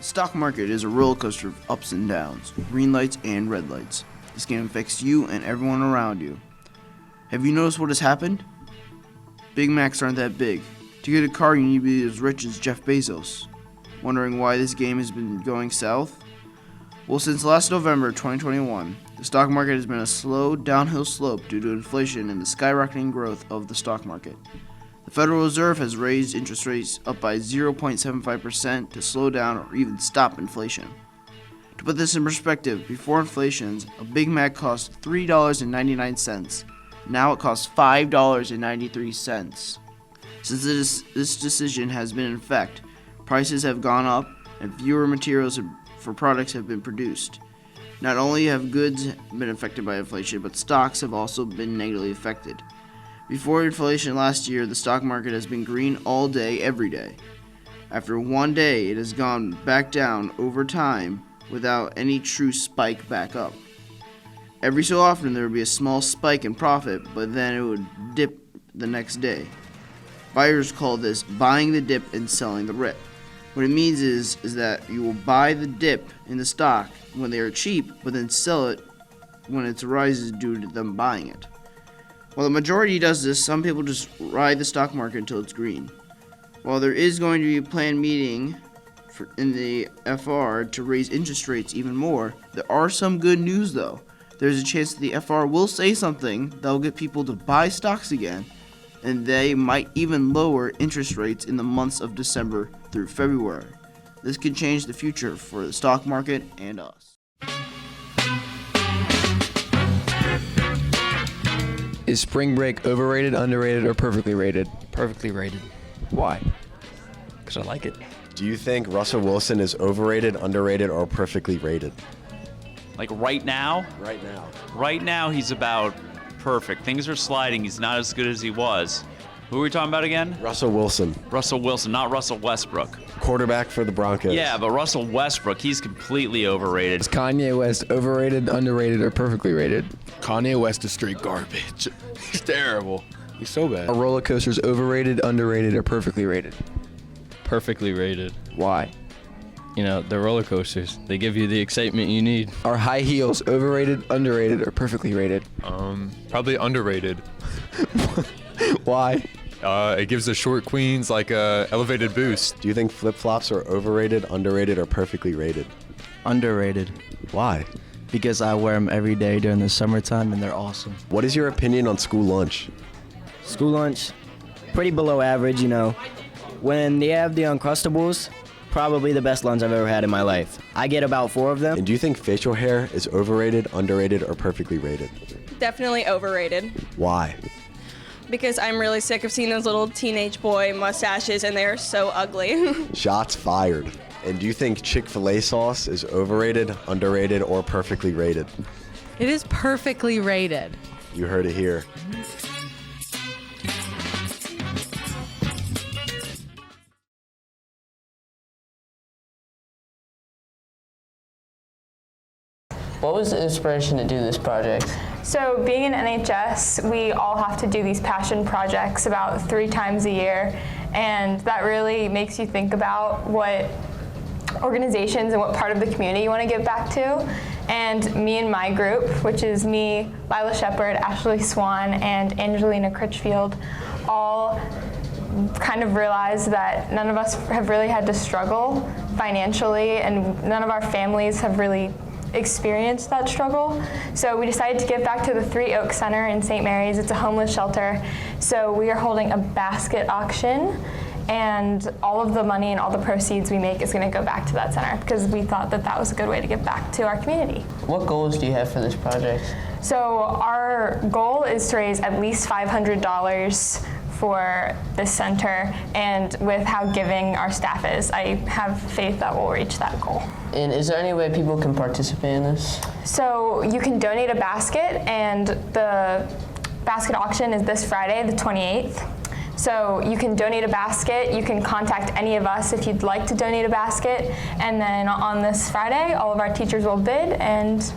The stock market is a roller coaster of ups and downs, green lights and red lights. This game affects you and everyone around you. Have you noticed what has happened? Big Macs aren't that big. To get a car, you need to be as rich as Jeff Bezos. Wondering why this game has been going south? Well, since last November 2021, the stock market has been a slow downhill slope due to inflation and the skyrocketing growth of the stock market. The Federal Reserve has raised interest rates up by 0.75% to slow down or even stop inflation. To put this in perspective, before inflation, a Big Mac cost $3.99. Now it costs $5.93. Since this decision has been in effect, prices have gone up and fewer materials for products have been produced. Not only have goods been affected by inflation, but stocks have also been negatively affected. Before inflation last year, the stock market has been green all day, every day. After one day, it has gone back down over time without any true spike back up. Every so often, there would be a small spike in profit, but then it would dip the next day. Buyers call this buying the dip and selling the rip. What it means is that you will buy the dip in the stock when they are cheap, but then sell it when it rises due to them buying it. While the majority does this, some people just ride the stock market until it's green. While there is going to be a planned meeting in the FR to raise interest rates even more, there are some good news though. There's a chance that the FR will say something that will get people to buy stocks again, and they might even lower interest rates in the months of December through February. This could change the future for the stock market and us. Is spring break overrated, underrated, or perfectly rated? Perfectly rated. Why? Because I like it. Do you think Russell Wilson is overrated, underrated, or perfectly rated? Like right now? Right now. Right now, he's about perfect. Things are sliding. He's not as good as he was. Who are we talking about again? Russell Wilson, Russell Wilson, not Russell Westbrook. quarterback for the Broncos. Yeah, but Russell Westbrook, he's completely overrated. Is Kanye West overrated, underrated, or perfectly rated? Kanye West is straight garbage. He's terrible. He's so bad. Are roller coasters overrated, underrated, or perfectly rated? Perfectly rated. Why? You know, they're roller coasters. They give you the excitement you need. Are high heels overrated, underrated, or perfectly rated? Probably underrated. Why? It gives the short queens like a elevated boost. Do you think flip-flops are overrated, underrated, or perfectly rated? Underrated, Why? because I wear them every day during the summertime and they're awesome. What is your opinion on school lunch? School lunch, pretty below average, you know. When they have the Uncrustables, probably the best lunch I've ever had in my life. I get about 4 of them. And do you think facial hair is overrated, underrated, or perfectly rated? Definitely overrated, Why? because I'm really sick of seeing those little teenage boy mustaches and they're so ugly. Shots fired. And do you think Chick-fil-A sauce is overrated, underrated, or perfectly rated? It is perfectly rated. You heard it here. What was the inspiration to do this project? So being in NHS, we all have to do these passion projects about 3 times a year, and that really makes you think about what organizations and what part of the community you want to give back to. And me and my group, which is me, Lila Shepard, Ashley Swan, and Angelina Critchfield, all kind of realized that none of us have really had to struggle financially, and none of our families have really experienced that struggle. So we decided to give back to the Three Oaks Center in St. Mary's. It's a homeless shelter. So we are holding a basket auction, and all of the money and all the proceeds we make is going to go back to that center because we thought that that was a good way to give back to our community. What goals do you have for this project? So our goal is to raise at least $500 for this center, and with how giving our staff is, I have faith that we'll reach that goal. And is there any way people can participate in this? So you can donate a basket, and the basket auction is this Friday, the 28th. So you can donate a basket, you can contact any of us if you'd like to donate a basket, and then on this Friday, all of our teachers will bid, and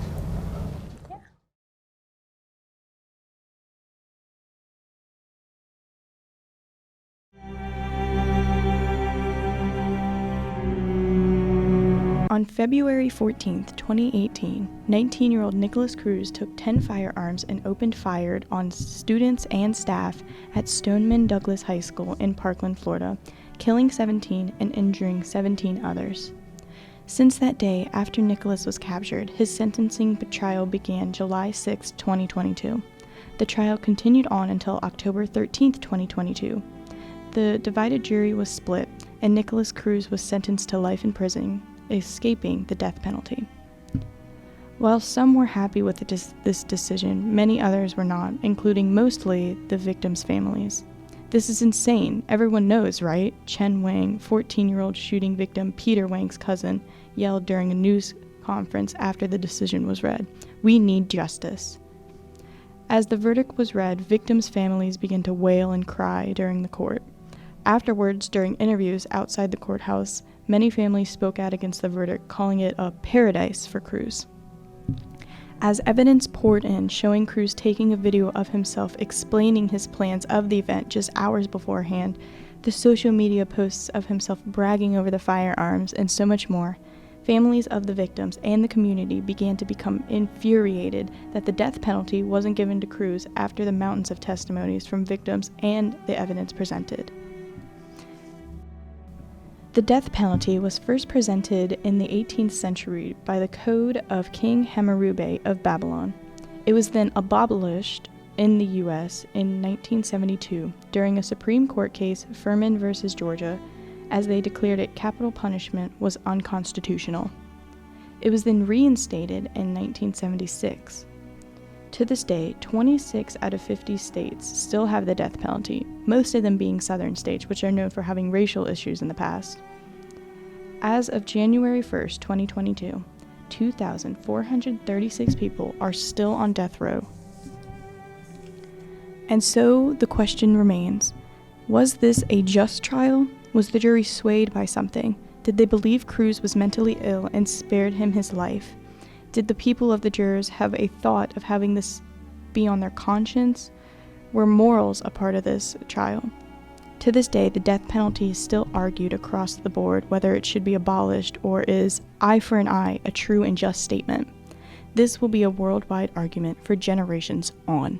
On February 14, 2018, 19-year-old Nicholas Cruz took 10 firearms and opened fire on students and staff at Stoneman Douglas High School in Parkland, Florida, killing 17 and injuring 17 others. Since that day, after Nicholas was captured, his sentencing trial began July 6, 2022. The trial continued on until October 13, 2022. The divided jury was split, and Nicholas Cruz was sentenced to life in prison, escaping the death penalty. While some were happy with this decision, many others were not, including mostly the victims' families. This is insane. Everyone knows, right? Chen Wang, 14-year-old shooting victim Peter Wang's cousin, yelled during a news conference after the decision was read, "We need justice." As the verdict was read, victims' families began to wail and cry during the court. Afterwards, during interviews outside the courthouse, many families spoke out against the verdict, calling it a paradise for Cruz. As evidence poured in, showing Cruz taking a video of himself explaining his plans of the event just hours beforehand, the social media posts of himself bragging over the firearms, and so much more, families of the victims and the community began to become infuriated that the death penalty wasn't given to Cruz after the mountains of testimonies from victims and the evidence presented. The death penalty was first presented in the 18th century by the Code of King Hammurabi of Babylon. It was then abolished in the U.S. in 1972 during a Supreme Court case, Furman v. Georgia, as they declared it capital punishment was unconstitutional. It was then reinstated in 1976. To this day, 26 out of 50 states still have the death penalty, most of them being southern states, which are known for having racial issues in the past. As of January 1st, 2022, 2,436 people are still on death row. And so the question remains, was this a just trial? Was the jury swayed by something? Did they believe Cruz was mentally ill and spared him his life? Did the people of the jurors have a thought of having this be on their conscience? Were morals a part of this trial? To this day, the death penalty is still argued across the board whether it should be abolished or is eye for an eye a true and just statement. This will be a worldwide argument for generations on.